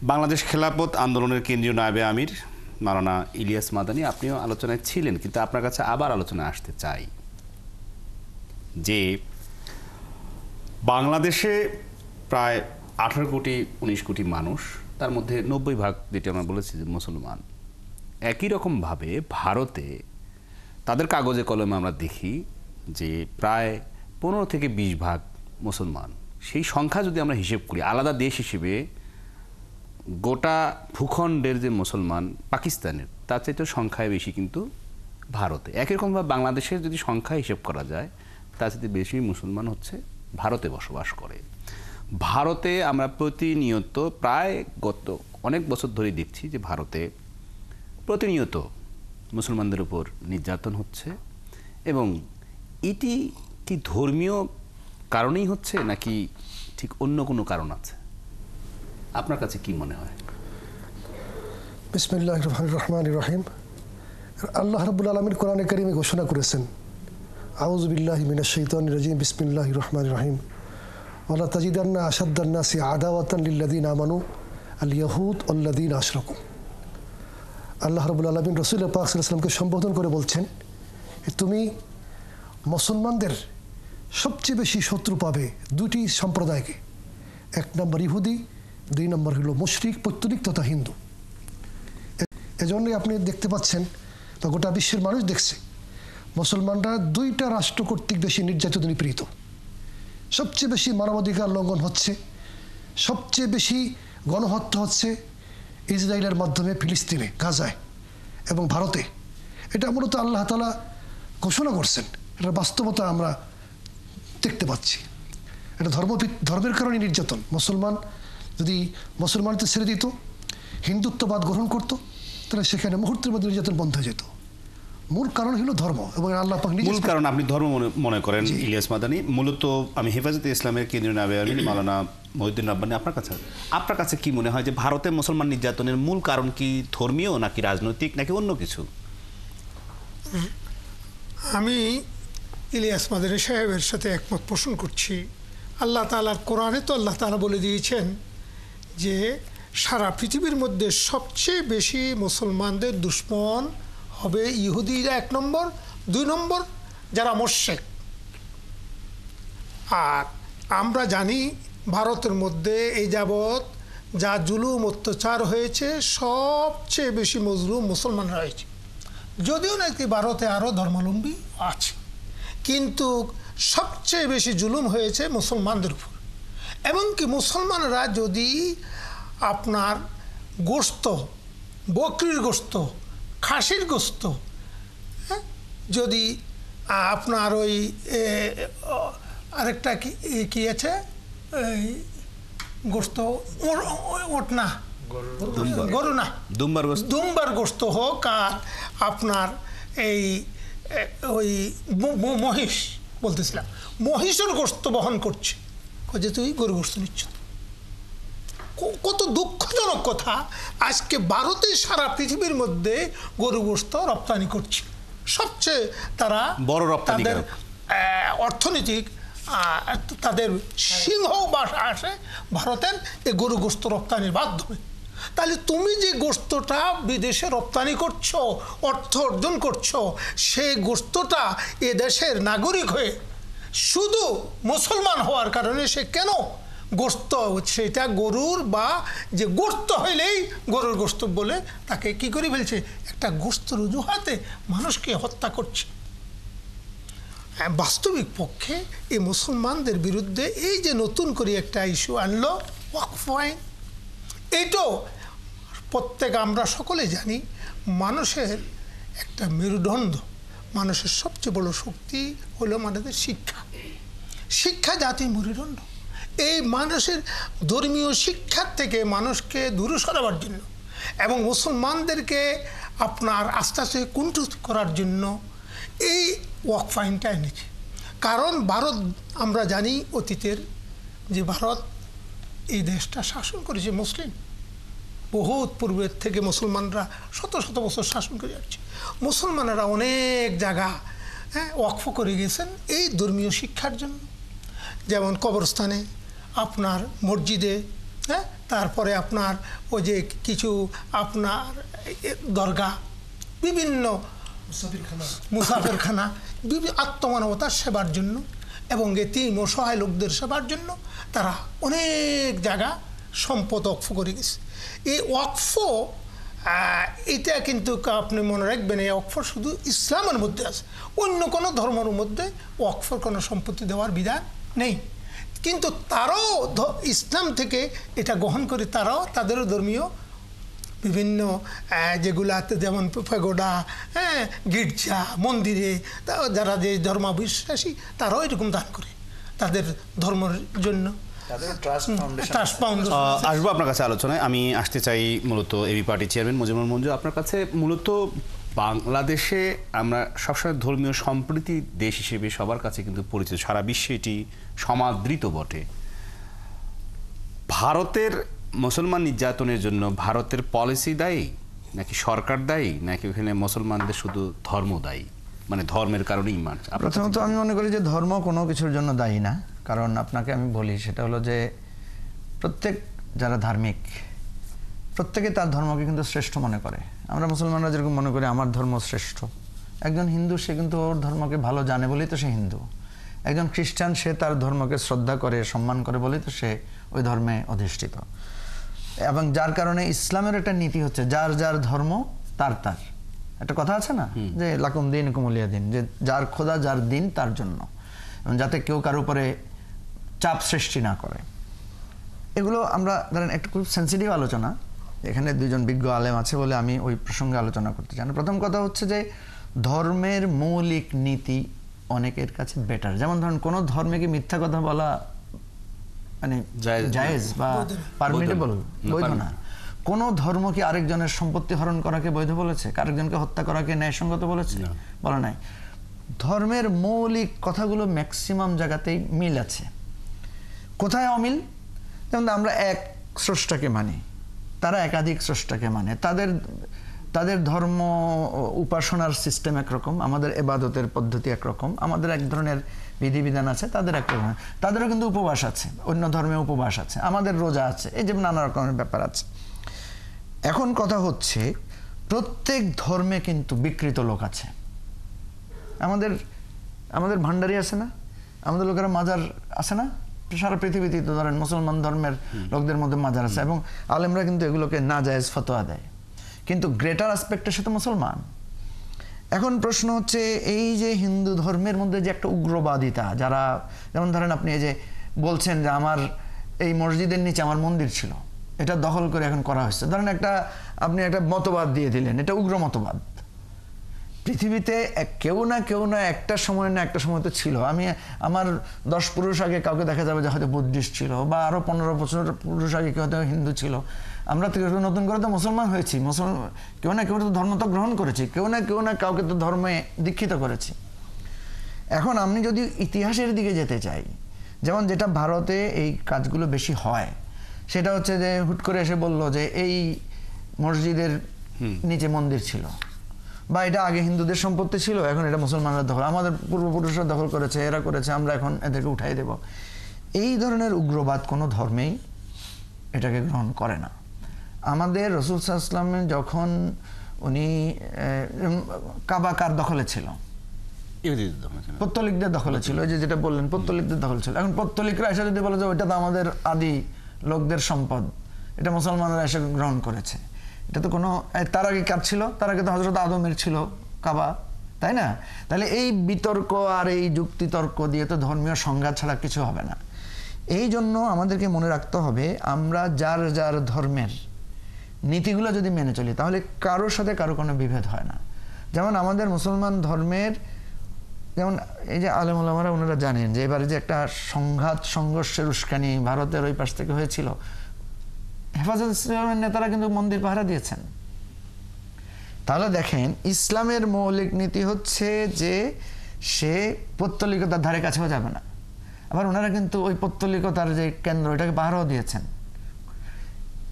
বাংলাদেশ খেলাফত আন্দোলনের কেন্দ্রীয় নায়েবে আমির মাওলানা ইলিয়াস মাদানী, আপনিও আলোচনায় ছিলেন, কিন্তু আপনার কাছে আবার আলোচনায় আসতে চাই যে বাংলাদেশে প্রায় 18 কোটি 19 কোটি মানুষ, তার মধ্যে 90% যেটি আমরা বলেছি যে মুসলমান। একই রকমভাবে ভারতে তাদের কাগজে কলমে আমরা দেখি যে প্রায় 15 থেকে 20% মুসলমান। সেই সংখ্যা যদি আমরা হিসেব করি আলাদা দেশ হিসেবে, গোটা ভূখণ্ডের যে মুসলমান পাকিস্তানের তার চাইতে সংখ্যায় বেশি কিন্তু ভারতে। একই রকমভাবে বাংলাদেশের যদি সংখ্যা হিসেব করা যায় তার চাইতে বেশি মুসলমান হচ্ছে ভারতে বসবাস করে। ভারতে আমরা প্রতিনিয়ত প্রায় গত অনেক বছর ধরে দেখছি যে ভারতে প্রতিনিয়ত মুসলমানদের উপর নির্যাতন হচ্ছে, এবং এটি কি ধর্মীয় কারণেই হচ্ছে নাকি ঠিক অন্য কোনো কারণ আছে? আপনার কাছে কি মনে হয়? বিসমিল্লাহির রহমানির রহিম। আল্লাহ রাব্বুল আলামিন কোরআনে কারিমে ঘোষণা করেছেন, আউযু বিল্লাহি মিনাশ শাইতানির রাজিম, বিসমিল্লাহির রহমানির রহিম। ওয়ালা তাজিদান্না আশাদ্দান নাসি আদাওয়াতান লিল্লাযিনা আমানু আল ইয়াহুদ ওয়াল্লাযিনা আশরাকু। আল্লাহ রাব্বুল আলামিন রাসূল পাক সাল্লাল্লাহু আলাইহি ওয়াসাল্লামকে সম্বোধন করে বলছেন, তুমি মুসলমানদের সবচেয়ে বেশি শত্রু পাবে দুটি সম্প্রদায়কে, এক নম্বর ইহুদি, 2 নম্বর হলো মুশরিক পৈতৃক তথা হিন্দু। এজন্যই আপনি দেখতে পাচ্ছেন বা গোটা বিশ্বের মানুষ দেখছে মুসলমানরা 2টা রাষ্ট্র কর্তৃক বেশি নির্যাতিত নিপীড়িত, সবচেয়ে বেশি মানবাধিকার লঙ্ঘন হচ্ছে, সবচেয়ে বেশি গণহত্যা হচ্ছে ইসরায়েলের মাধ্যমে ফিলিস্তিনে, গাজায় এবং ভারতে। এটা মূলত আল্লাহ তাআলা ঘোষণা করছেন, এটা বাস্তবতা আমরা দেখতে পাচ্ছি। এটা ধর্মের কারণে নির্যাতন। মুসলমান যদি মুসলমানদের ছেড়ে দিত, হিন্দুত্ববাদ গ্রহণ করত, তাহলে সেখানে মুহূর্তের মধ্যে নির্যাতন বন্ধ হয়ে যেত। মূল কারণ হলো ধর্ম, এবং আল্লাহ পাক নিজে। মূল কারণ আপনি ধর্ম মনে করেন ইলিয়াস মাদানী। মূলত আমি হেফাজতে ইসলামের কেন্দ্রীয় নায়েবে আমির মাওলানা মহিউদ্দিন রাব্বানী, আপনার কাছে কি মনে হয় যে ভারতে মুসলমান নির্যাতনের মূল কারণ কি ধর্মীয় নাকি রাজনৈতিক নাকি অন্য কিছু? আমি ইলিয়াস মাদানী সাহেবের সাথে একমত পোষণ করছি। আল্লাহ তাআলার কোরআনে তো আল্লাহ তাআলা বলে দিয়েছেন যে সারা পৃথিবীর মধ্যে সবচেয়ে বেশি মুসলমানদের দুশমন হবে ইহুদিরা 1 নম্বর, 2 নম্বর যারা মুশরিক। আর আমরা জানি ভারতের মধ্যে এই যাবৎ যা জুলুম অত্যাচার হয়েছে সবচেয়ে বেশি মজলুম মুসলমানরা হয়েছে, যদিও নাকি ভারতে আরও ধর্মাবলম্বী আছে, কিন্তু সবচেয়ে বেশি জুলুম হয়েছে মুসলমানদের উপর। এমনকি মুসলমানরা যদি আপনার গোশত, বকরির গোশত, খাসির গোশত, যদি আপনার ওই আরেকটা কি আছে গোশত, ওট না, গরু না, দুম্বার গোশত হোক, আর আপনার এই ওই মহিষ, বলতেছিলাম মহিষের গোশত বহন করছে, যে তুই গরু গোশত নিচ্ছ। কত দুঃখজনক কথা, আজকে ভারতে সারা পৃথিবীর মধ্যে গরু গোশত রপ্তানি করছে, সবচেয়ে তারা বড় রপ্তানি, তাদের অর্থনৈতিক তাদের সিংহ বাসা আসে ভারতের এই গরু গোশত রপ্তানির মাধ্যমে। তাহলে তুমি যে গোশতটা বিদেশে রপ্তানি করছো, অর্থ অর্জন করছো, সেই গোশতটা এ দেশের নাগরিক হয়ে শুধু মুসলমান হওয়ার কারণে সে কেন গোশত, সেটা গরুর বা যে গোশত হইলেই গরুর গোশত বলে তাকে কি করে ফেলছে, একটা গোশতের অজুহাতে মানুষকে হত্যা করছে। বাস্তবিক পক্ষে এই মুসলমানদের বিরুদ্ধে এই যে নতুন করে একটা ইস্যু আনলো ওয়াকফ আইন, এইটাও প্রত্যেক আমরা সকলে জানি মানুষের একটা মেরুদণ্ড, মানুষের সবচেয়ে বড় শক্তি হলো আমাদের শিক্ষা। শিক্ষা জাতির মেরুদণ্ড। এই মানুষের ধর্মীয় শিক্ষার থেকে মানুষকে দূরে সরাবার জন্য এবং মুসলমানদেরকে আপনার আস্তে আস্তে কুণ্ঠিত করার জন্য এই ওয়াকফ আইনটা এনেছে। কারণ ভারত আমরা জানি অতীতের যে ভারত এই দেশটা শাসন করেছে মুসলিম, বহুত পূর্বের থেকে মুসলমানরা শত শত বছর শাসন করে যাচ্ছে। মুসলমানেরা অনেক জায়গা ওয়াকফ করে গেছেন এই ধর্মীয় শিক্ষার জন্য, যেমন কবরস্থানে, আপনার মসজিদে, তারপরে আপনার ওই যে কিছু আপনার দরগা, বিভিন্ন মুসাফিরখানা, আত্মমানবতার সেবার জন্য এবং এতিম ও সহায় লোকদের সেবার জন্য তারা অনেক জায়গা সম্পদ ওয়াকফ করে গেছে। এই ওয়াকফ এটা কিন্তু আপনি মনে রাখবেন, এই ওয়াকফ শুধু ইসলামের মধ্যে আছে, অন্য কোনো ধর্মের মধ্যে ওয়াকফের কোনো সম্পত্তি দেওয়ার বিধান নেই। কিন্তু তারাও ইসলাম থেকে এটা গ্রহণ করে, তারাও তাদেরও ধর্মীয় বিভিন্ন যেগুলাতে যেমন পেগোডা, গির্জা, মন্দিরে যারা যে ধর্মাবিশ্বাসী তারাও এরকম দান করে তাদের ধর্মের জন্য। আসবো আপনার কাছে আলোচনায়। আমি আসতে চাই মূলত AB party chairman Mujibur Manju আপনার কাছে। মূলত বাংলাদেশে আমরা সবসময় ধর্মীয় সম্প্রীতি দেশ হিসেবে সবার কাছে কিন্তু পরিচিত, সারা বিশ্বে এটি সমাদৃত বটে। ভারতের মুসলমান নির্যাতনের জন্য ভারতের পলিসি দায়ী নাকি সরকার দায়ী, নাকি ওখানে মুসলমানদের শুধু ধর্ম দায়ী, মানে ধর্মের কারণে ইমান? প্রথমত আমি মনে করি যে ধর্ম কোনো কিছুর জন্য দায়ী না। কারণ আপনাকে আমি বলি, সেটা হলো যে প্রত্যেক যারা ধার্মিক প্রত্যেকে তার ধর্মকে কিন্তু শ্রেষ্ঠ মনে করে। আমরা মুসলমানরা যেরকম মনে করি আমার ধর্ম শ্রেষ্ঠ, একজন হিন্দু সে কিন্তু ওর ধর্মকে ভালো জানে বলেই তো সে হিন্দু। একজন খ্রিস্টান সে তার ধর্মকে শ্রদ্ধা করে সম্মান করে বলেই তো সে ওই ধর্মে অধিষ্ঠিত। এবং যার কারণে ইসলামের একটা নীতি হচ্ছে যার যার ধর্ম তার তার, একটা কথা আছে না যে লাকুম দিন কুমলিয়া দিন, যে যার খোদা যার দিন তার জন্য, এবং যাতে কেউ কারো উপরে চাপ সৃষ্টি না করে। এগুলো আমরা ধরেন একটু খুব সেন্সিটিভ আলোচনা, এখানে দুইজন বিজ্ঞ আলেম আছে বলে আমি ওই প্রসঙ্গে আলোচনা করতে চাই। প্রথম কথা হচ্ছে যে ধর্মের মৌলিক নীতি অনেকের কাছে বেটার। যেমন ধরেন কোনো ধর্মে কি মিথ্যা কথা বলা মানে জায়েজ বা পারমিটেবল? বৈধ না। কোন ধর্ম কি আরেকজনের সম্পত্তি হরণ করাকে বৈধ বলেছে? আরেকজনকে হত্যা করাকে ন্যায়সঙ্গত বলেছে? বলা নাই। ধর্মের মৌলিক কথাগুলো ম্যাক্সিমাম জায়গাতেই মিল আছে। কোথায় অমিল? যেমন আমরা এক স্রষ্টাকে মানি, তারা একাধিক স্রষ্টাকে মানে। তাদের ধর্ম উপাসনার সিস্টেম একরকম, আমাদের এবাদতের পদ্ধতি একরকম, আমাদের এক ধরনের বিধিবিধান আছে, তাদের একরকম। তাদেরও কিন্তু উপবাস আছে, অন্য ধর্মে উপবাস আছে, আমাদের রোজা আছে, এই যে নানা রকমের ব্যাপার আছে। এখন কথা হচ্ছে প্রত্যেক ধর্মে কিন্তু বিকৃত লোক আছে। আমাদের ভান্ডারি আছে না, আমাদের লোকেরা মাজার আছে না, সারা পৃথিবীতে তো ধরেন মুসলমান ধর্মের লোকদের মধ্যে মাজার আছে, এবং আলেমরা কিন্তু এগুলোকে নাজায়েজ ফতোয়া দেয়, কিন্তু গ্রেটার অ্যাসপেক্টে সে তো মুসলমান। এখন প্রশ্ন হচ্ছে এই যে হিন্দু ধর্মের মধ্যে যে একটা উগ্রবাদিতা, যারা যেমন ধরেন আপনি এই যে বলছেন যে আমার এই মসজিদের নিচে আমার মন্দির ছিল, এটা দখল করে এখন করা হচ্ছে, ধরেন আপনি একটা মতবাদ দিয়ে দিলেন, এটা উগ্র মতবাদ। পৃথিবীতে কেউ না একটা সময় তো ছিল। আমার 10 পুরুষ আগে কাউকে দেখা যাবে যে হয়তো বুদ্ধিস্ট ছিল, বা আরো 15 বছর পুরুষ আগে কেউ হয়তো হিন্দু ছিল। আমরা তো নতুন করে তো মুসলমান হয়েছি, কেউ না কেউ তো ধর্ম তো গ্রহণ করেছি, কেউ না কাউকে তো ধর্মে দীক্ষিত করেছি। এখন আমি যদি ইতিহাসের দিকে যেতে চাই, যেমন যেটা ভারতে এই কাজগুলো বেশি হয়, সেটা হচ্ছে যে হুট করে এসে বললো যে এই মসজিদের নিচে মন্দির ছিল, বা এটা আগে হিন্দুদের সম্পত্তি ছিল, এখন এটা মুসলমানরা দখল, আমাদের পূর্বপুরুষরা দখল করেছে, এরা করেছে, আমরা এখন এদেরকে উঠাই দেব। এই ধরনের উগ্রবাদ কোনো ধর্মেই এটাকে গ্রহণ করে না। আমাদের রাসূল সাল্লাল্লাহু আলাইহি ওয়াসাল্লাম যখন উনি কাবা কার দখলে ছিল? পত্তলিকদের দখলে ছিল। এই যেটা বললেন পত্তলিকদের দখল ছিল। এখন পত্তলিকরা এসে যদি বলে যে ওইটা তো আমাদের আদি লোকদের সম্পদ, এটা মুসলমানরা এসে গ্রহণ করেছে, এটা তো কোনো, তার আগে কার ছিল? তার আগে তো হযরত আদমের ছিল কাবা, তাই না? তাহলে এই বিতর্ক আর এই যুক্তিতর্ক দিয়ে তো ধর্মীয় সংঘাত ছাড়া কিছু হবে না। এই জন্য আমাদেরকে মনে রাখতে হবে আমরা যার যার ধর্মের নীতিগুলো যদি মেনে চলি, তাহলে কারোর সাথে কারো কোনো বিভেদ হয় না। যেমন আমাদের মুসলমান ধর্মের, যেমন এই যে আলেম ওলামারা ওনারা জানেন যে এবারে যে একটা সংঘর্ষের উস্কানি ভারতের ওই পাশ থেকে হয়েছিল, হেফাজত ইসলামের নেতারা কিন্তু মন্দির পাহারা দিয়েছেন। তাহলে দেখেন ইসলামের মৌলিক নীতি হচ্ছে যে সে পৌত্তলিকতার ধারে কাছেও যাবে না। আবার ওনারা কিন্তু ওই পৌত্তলিকতার যে কেন্দ্র, এটাকে পাহারাও দিয়েছেন।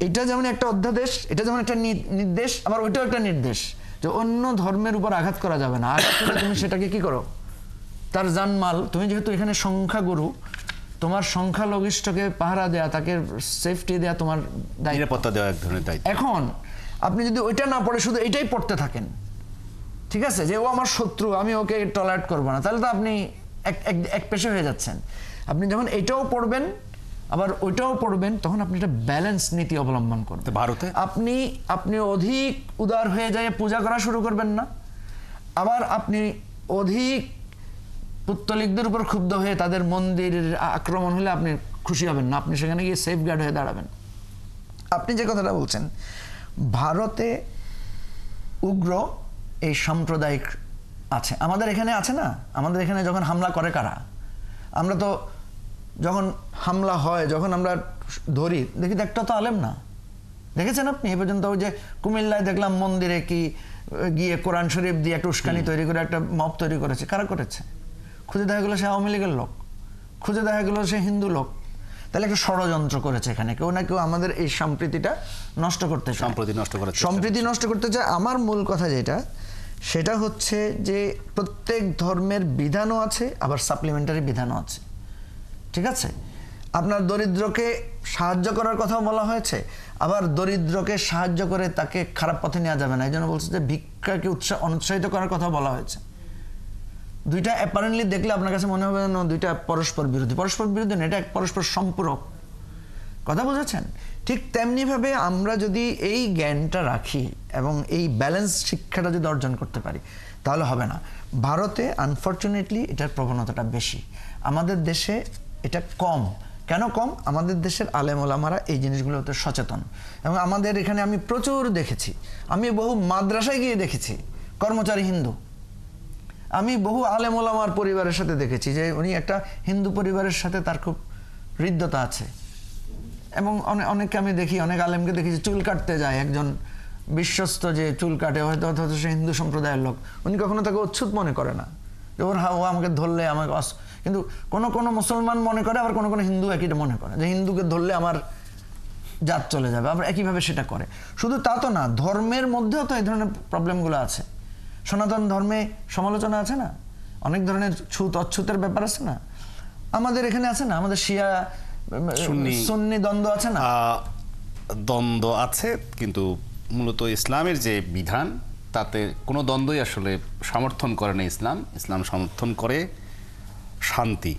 এটা যেমন একটা অধ্যাদেশ, এটা যেমন একটা নির্দেশ, আবার ওইটাও একটা নির্দেশ যে অন্য ধর্মের উপর আঘাত করা যাবে না। আঘাত করলে তুমি সেটাকে কি করো, তার জানমাল, তুমি যেহেতু এখানে সংখ্যাগুরু, তোমার সংখ্যালঘিষ্ঠকে পাহারা দেয়া, তাকে সেফটি দেয়া তোমার দায়িত্ব, নিরাপত্তা দেওয়া এক ধরনের দায়িত্ব। এখন আপনি যদি ওইটা না পড়ে শুধু এটাই পড়তে থাকেন, ঠিক আছে, যে ও আমার শত্রু, আমি ওকে টলারেট করবো না, তাহলে তো আপনি এক পেশে হয়ে যাচ্ছেন। আপনি যখন এটাও পড়বেন আবার ওইটাও পড়বেন, তখন আপনি একটা ব্যালেন্স নীতি অবলম্বন করবেন। ভারতে আপনি অধিক উদার হয়ে যায় পূজা করা শুরু করবেন না, আবার আপনি অধিক পুত্তলিকদের উপর ক্ষুব্ধ হয়ে তাদের মন্দির আক্রমণ হলে আপনি খুশি হবেন না, আপনি সেখানে গিয়ে সেফগার্ড হয়ে দাঁড়াবেন। আপনি যে কথাটা বলছেন, ভারতে উগ্র এই সাম্প্রদায়িক আছে, আমাদের এখানে আছে না? আমাদের এখানে যখন হামলা করে কারা, আমরা তো যখন হামলা হয়, যখন আমরা ধরি, দেখি তো একটা তো আলেম না। দেখেছেন আপনি এ পর্যন্ত? ওই যে কুমিল্লায় দেখলাম মন্দিরে কি গিয়ে কোরআন শরীফ দিয়ে একটা উস্কানি তৈরি করে একটা মব তৈরি করেছে, কারা করেছে? খুঁজে দেখা গেলো সে আওয়ামী লীগের লোক, খুঁজে দেখা গেলো সে হিন্দু লোক। তাহলে একটা ষড়যন্ত্র করেছে এখানে কেউ না কেউ আমাদের এই সম্প্রীতিটা নষ্ট করতে চায়, সম্প্রীতি নষ্ট করতে চায়। আমার মূল কথা যেটা, সেটা হচ্ছে যে প্রত্যেক ধর্মের বিধানও আছে, আবার সাপ্লিমেন্টারি বিধানও আছে, ঠিক আছে? আপনার দরিদ্রকে সাহায্য করার কথাও বলা হয়েছে, আবার দরিদ্রকে সাহায্য করে তাকে খারাপ পথে নেওয়া যাবে না, এই জন্য বলছে যে ভিক্ষাকে অনুৎসাহিত করার কথা বলা হয়েছে। দুইটা অ্যাপারেন্টলি দেখলে আপনার কাছে মনে হবে না দুইটা পরস্পর বিরোধী, পরস্পর বিরোধী না, এটা পরস্পর সম্পূরক। কথা বুঝেছেন? ঠিক তেমনিভাবে আমরা যদি এই জ্ঞানটা রাখি এবং এই ব্যালেন্স শিক্ষাটা যদি অর্জন করতে পারি, তাহলে হবে না। ভারতে আনফর্চুনেটলি এটার প্রবণতাটা বেশি, আমাদের দেশে এটা কম। কেন কম? আমাদের দেশের আলেম ওলামারা এই জিনিসগুলোতে সচেতন, এবং আমাদের এখানে আমি প্রচুর দেখেছি, আমি বহু মাদ্রাসায় গিয়ে দেখেছি কর্মচারী হিন্দু, আমি বহু আলেম ওলামার পরিবারের সাথে দেখেছি যে উনি একটা হিন্দু পরিবারের সাথে তার খুব হৃদ্যতা আছে, এবং অনেককে আমি দেখি, অনেক আলেমকে দেখি যে চুল কাটতে যায়, একজন বিশ্বস্ত যে চুল কাটে, হয়তো সে হিন্দু সম্প্রদায়ের লোক, উনি কখনো তাকে অচ্ছুত মনে করে না, যে ও আমাকে ধরলে আমাকে কিন্তু কোনো মুসলমান মনে করে, আবার কোনো হিন্দু একইটা মনে করে যে হিন্দুকে ধরলে আমার জাত চলে যাবে, আবার একইভাবে সেটা করে। শুধু তা তো না, ধর্মের মধ্যেও তো এই ধরনের প্রবলেমগুলো আছে। সনাতন ধর্মে সমালোচনা আছে না, অনেক ধরনের ছুত অচ্ছুতের ব্যাপার আছে না, আমাদের এখানে আছে না, আমাদের শিয়া সুন্নি দ্বন্দ্ব আছে না? দ্বন্দ্ব আছে, কিন্তু মূলত ইসলামের যে বিধান তাতে কোনো দ্বন্দ্বই আসলে সমর্থন করে না। ইসলাম সমর্থন করে শান্তি,